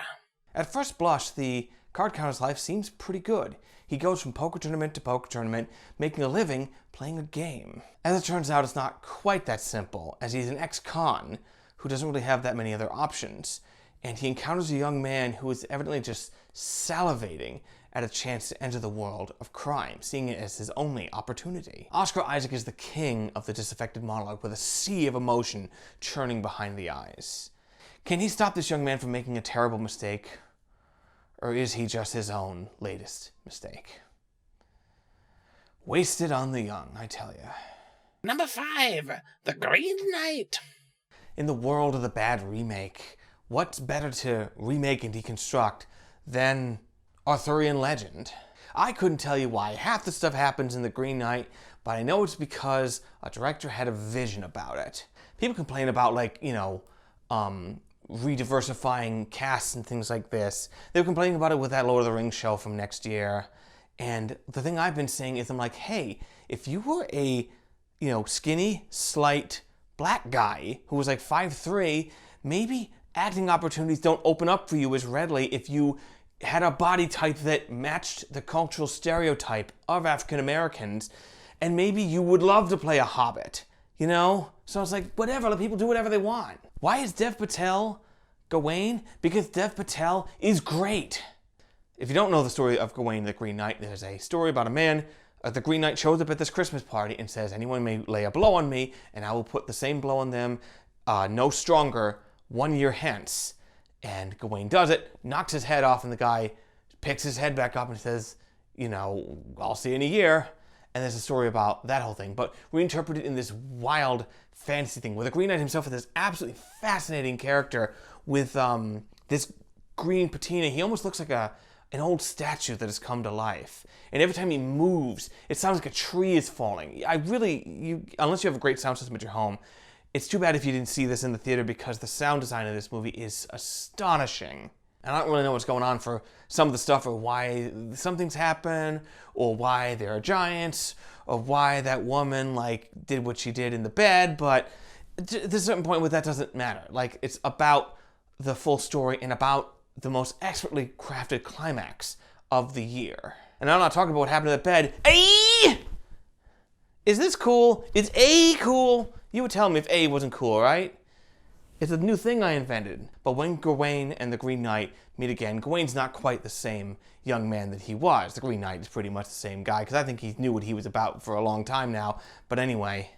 At first blush, the card counter's life seems pretty good. He goes from poker tournament to poker tournament, making a living playing a game. As it turns out, it's not quite that simple, as he's an ex-con who doesn't really have that many other options. And he encounters a young man who is evidently just salivating at a chance to enter the world of crime, seeing it as his only opportunity. Oscar Isaac is the king of the disaffected monologue with a sea of emotion churning behind the eyes. Can he stop this young man from making a terrible mistake? Or is he just his own latest mistake? Wasted on the young, I tell you. Number 5, the Green Knight. In the world of the bad remake, what's better to remake and deconstruct than Arthurian legend? I couldn't tell you why half the stuff happens in The Green Knight, but I know it's because a director had a vision about it. People complain about, like, you know, rediversifying casts and things like this. They were complaining about it with that Lord of the Rings show from next year. And the thing I've been saying is, I'm like, hey, if you were a, you know, skinny, slight black guy who was like 5'3", maybe acting opportunities don't open up for you as readily if you had a body type that matched the cultural stereotype of African Americans, and maybe you would love to play a hobbit, you know? So I was like, whatever, let people do whatever they want. Why is Dev Patel Gawain? Because Dev Patel is great. If you don't know the story of Gawain the Green Knight, there's a story about a man, the Green Knight shows up at this Christmas party and says, anyone may lay a blow on me, and I will put the same blow on them, no stronger, 1 year hence. And Gawain does it, knocks his head off, and the guy picks his head back up and says, you know, I'll see you in a year. And there's a story about that whole thing, but reinterpreted in this wild fantasy thing, where the Green Knight himself is this absolutely fascinating character with this green patina. He almost looks like an old statue that has come to life. And every time he moves, it sounds like a tree is falling. Unless you have a great sound system at your home, it's too bad if you didn't see this in the theater, because the sound design of this movie is astonishing. And I don't really know what's going on for some of the stuff, or why some things happen, or why there are giants, or why that woman like did what she did in the bed, but there's a certain point where that doesn't matter. Like, it's about the full story and about the most expertly crafted climax of the year. And I'm not talking about what happened to that bed. A! Is this cool? Is A cool? You would tell me if A wasn't cool, right? It's a new thing I invented. But when Gawain and the Green Knight meet again, Gawain's not quite the same young man that he was. The Green Knight is pretty much the same guy, because I think he knew what he was about for a long time now. But anyway,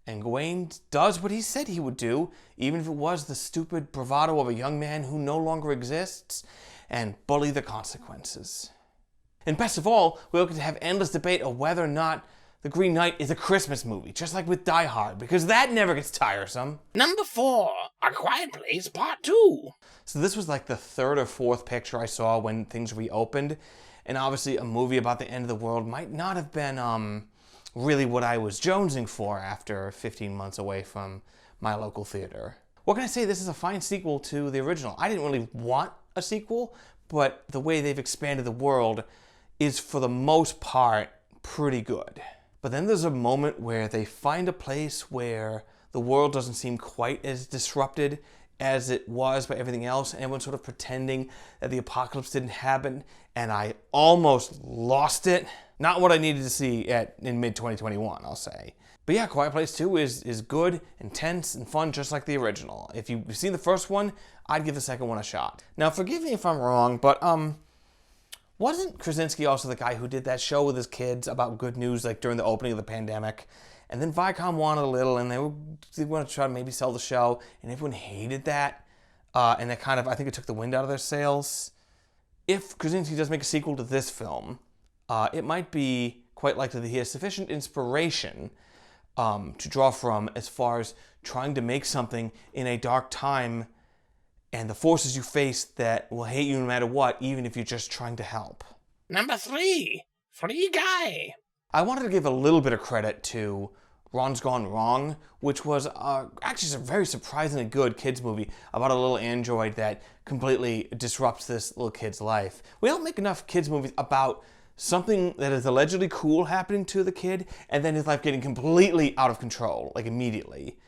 and Gawain does what he said he would do, even if it was the stupid bravado of a young man who no longer exists, and bully the consequences. And best of all, we're going to have endless debate of whether or not The Green Knight is a Christmas movie, just like with Die Hard, because that never gets tiresome. Number 4, A Quiet Place Part 2. So this was like the third or fourth picture I saw when things reopened, and obviously a movie about the end of the world might not have been really what I was jonesing for after 15 months away from my local theater. What can I say? This is a fine sequel to the original. I didn't really want a sequel, but the way they've expanded the world is for the most part pretty good. But then there's a moment where they find a place where the world doesn't seem quite as disrupted as it was by everything else, and everyone's sort of pretending that the apocalypse didn't happen, and I almost lost it. Not what I needed to see in mid-2021, I'll say. But yeah, Quiet Place 2 is good, intense, and fun, just like the original. If you've seen the first one, I'd give the second one a shot. Now, forgive me if I'm wrong, but wasn't Krasinski also the guy who did that show with his kids about good news, like during the opening of the pandemic? And then Viacom wanted a little, and they wanted to try to maybe sell the show, and everyone hated that. And that kind of, I think it took the wind out of their sails. If Krasinski does make a sequel to this film, it might be quite likely that he has sufficient inspiration to draw from as far as trying to make something in a dark time and the forces you face that will hate you no matter what, even if you're just trying to help. Number 3, Free Guy. I wanted to give a little bit of credit to Ron's Gone Wrong, which was actually a very surprisingly good kids movie about a little android that completely disrupts this little kid's life. We don't make enough kids movies about something that is allegedly cool happening to the kid, and then his life getting completely out of control, like immediately.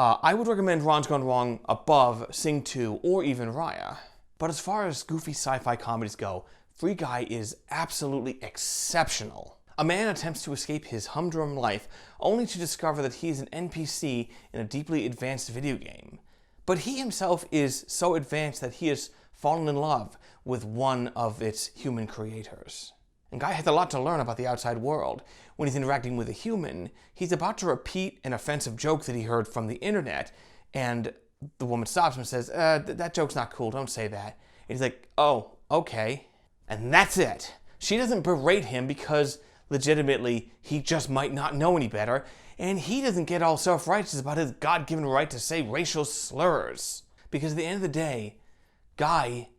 I would recommend Ron's Gone Wrong above Sing 2 or even Raya. But as far as goofy sci-fi comedies go, Free Guy is absolutely exceptional. A man attempts to escape his humdrum life only to discover that he is an NPC in a deeply advanced video game. But he himself is so advanced that he has fallen in love with one of its human creators. And Guy has a lot to learn about the outside world. When he's interacting with a human, he's about to repeat an offensive joke that he heard from the internet, and the woman stops him and says, that joke's not cool, don't say that. And he's like, oh, okay. And that's it. She doesn't berate him because, legitimately, he just might not know any better, and he doesn't get all self-righteous about his God-given right to say racial slurs. Because at the end of the day, Guy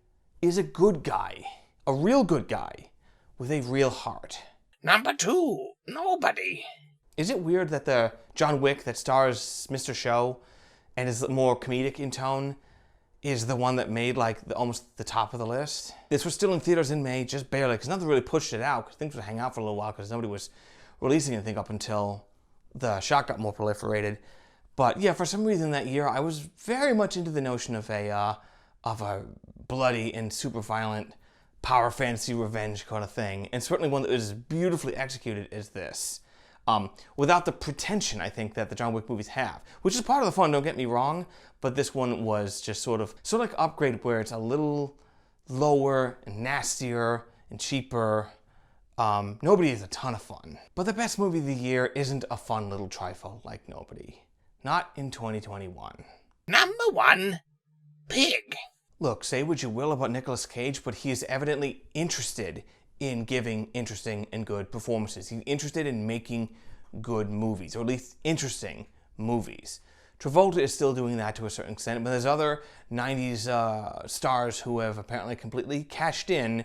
is a good guy. A real good guy. With a real heart. Number 2, Nobody. Is it weird that the John Wick that stars Mr. Show and is more comedic in tone is the one that made almost the top of the list? This was still in theaters in May, just barely, because nothing really pushed it out, because things would hang out for a little while because nobody was releasing anything up until the shot got more proliferated. But yeah, for some reason that year I was very much into the notion of a bloody and super violent power fantasy revenge kind of thing, and certainly one that was as beautifully executed as this. Without the pretension, I think, that the John Wick movies have, which is part of the fun, don't get me wrong, but this one was just sort of like Upgrade, where it's a little lower and nastier and cheaper. Nobody is a ton of fun. But the best movie of the year isn't a fun little trifle like Nobody. Not in 2021. Number 1, Pig. Look, say what you will about Nicolas Cage, but he is evidently interested in giving interesting and good performances. He's interested in making good movies, or at least interesting movies. Travolta is still doing that to a certain extent, but there's other 90s stars who have apparently completely cashed in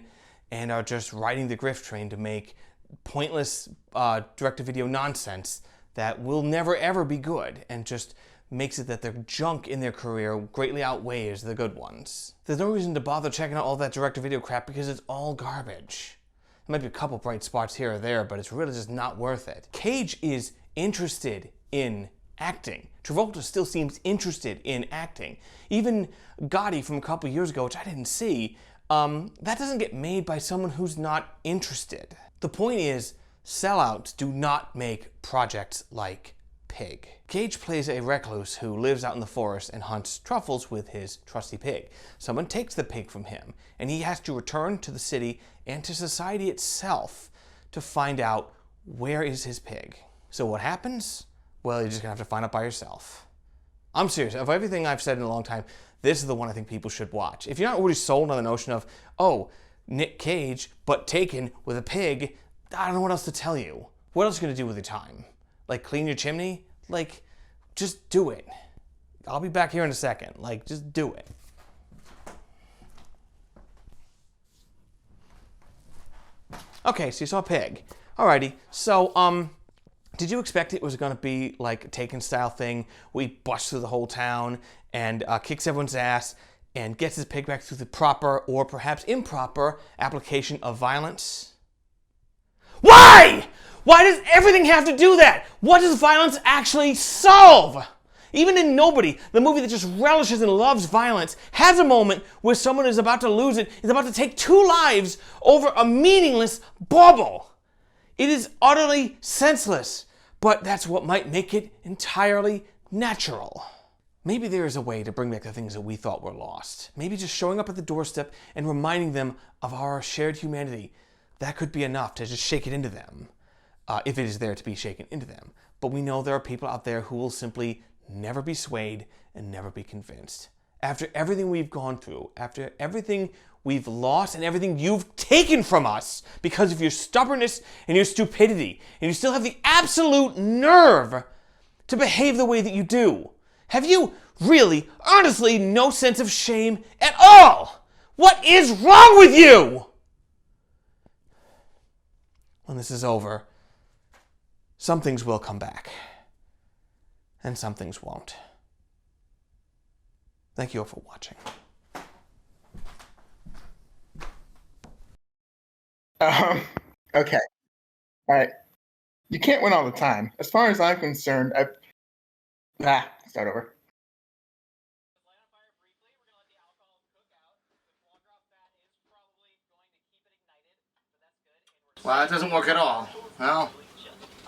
and are just riding the grift train to make pointless direct-to-video nonsense that will never ever be good, and just makes it that their junk in their career greatly outweighs the good ones. There's no reason to bother checking out all that direct-to-video crap because it's all garbage. There might be a couple bright spots here or there, but it's really just not worth it. Cage is interested in acting. Travolta still seems interested in acting. Even Gotti from a couple years ago, which I didn't see, that doesn't get made by someone who's not interested. The point is, sellouts do not make projects like Pig. Cage plays a recluse who lives out in the forest and hunts truffles with his trusty pig. Someone takes the pig from him, and he has to return to the city and to society itself to find out where is his pig. So what happens? Well, you're just gonna have to find out by yourself. I'm serious. Of everything I've said in a long time, this is the one I think people should watch. If you're not already sold on the notion of, oh, Nick Cage, but taken with a pig, I don't know what else to tell you. What else are you gonna do with your time? Like clean your chimney? Like, just do it. I'll be back here in a second. Like, just do it. Okay, so you saw Pig. Alrighty, so, did you expect it was gonna be like a Taken style thing? We bust through the whole town and kicks everyone's ass and gets his pig back through the proper or perhaps improper application of violence? Why? Why does everything have to do that? What does violence actually solve? Even in Nobody, the movie that just relishes and loves violence, has a moment where someone is about to lose it, is about to take 2 lives over a meaningless bauble. It is utterly senseless, but that's what might make it entirely natural. Maybe there is a way to bring back the things that we thought were lost. Maybe just showing up at the doorstep and reminding them of our shared humanity. That could be enough to just shake it into them. If it is there to be shaken into them. But we know there are people out there who will simply never be swayed and never be convinced. After everything we've gone through, after everything we've lost and everything you've taken from us because of your stubbornness and your stupidity, and you still have the absolute nerve to behave the way that you do. Have you really, honestly, no sense of shame at all? What is wrong with you? When this is over, some things will come back, and some things won't. Thank you all for watching. Okay. All right. You can't win all the time. As far as I'm concerned, start over. Well, that doesn't work at all. Well,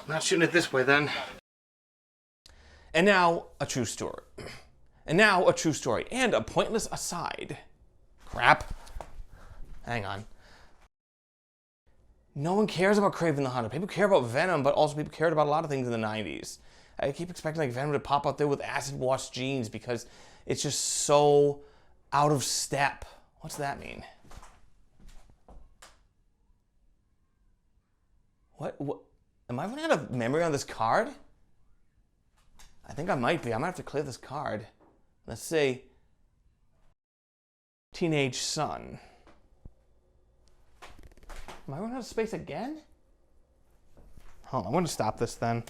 I'm not shooting it this way then. And now, a true story. And a pointless aside. Crap. Hang on. No one cares about Kraven the Hunter. People care about Venom, but also people cared about a lot of things in the 90s. I keep expecting like Venom to pop out there with acid wash jeans because it's just so out of step. What's that mean? What? Am I running out of memory on this card? I think I might be. I might have to clear this card. Let's see. Teenage son. Am I running out of space again? Hold on, I'm going to stop this then.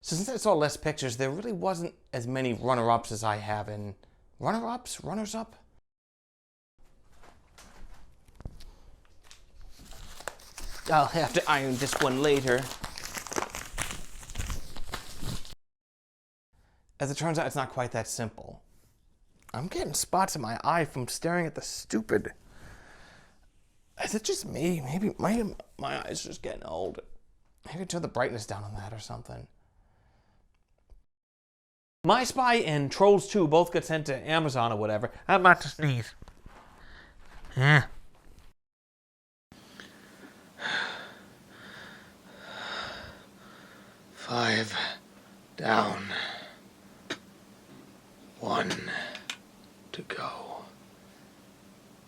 So since I saw less pictures, there really wasn't as many runner-ups as I have in... Runner-ups? Runners-up? I'll have to iron this one later. As it turns out, it's not quite that simple. I'm getting spots in my eye from staring at the stupid... Is it just me? Maybe my eyes are just getting old. Maybe turn the brightness down on that or something. My Spy and Trolls 2 both got sent to Amazon or whatever. I'm about to sneeze. Yeah. Five down. 1 to go.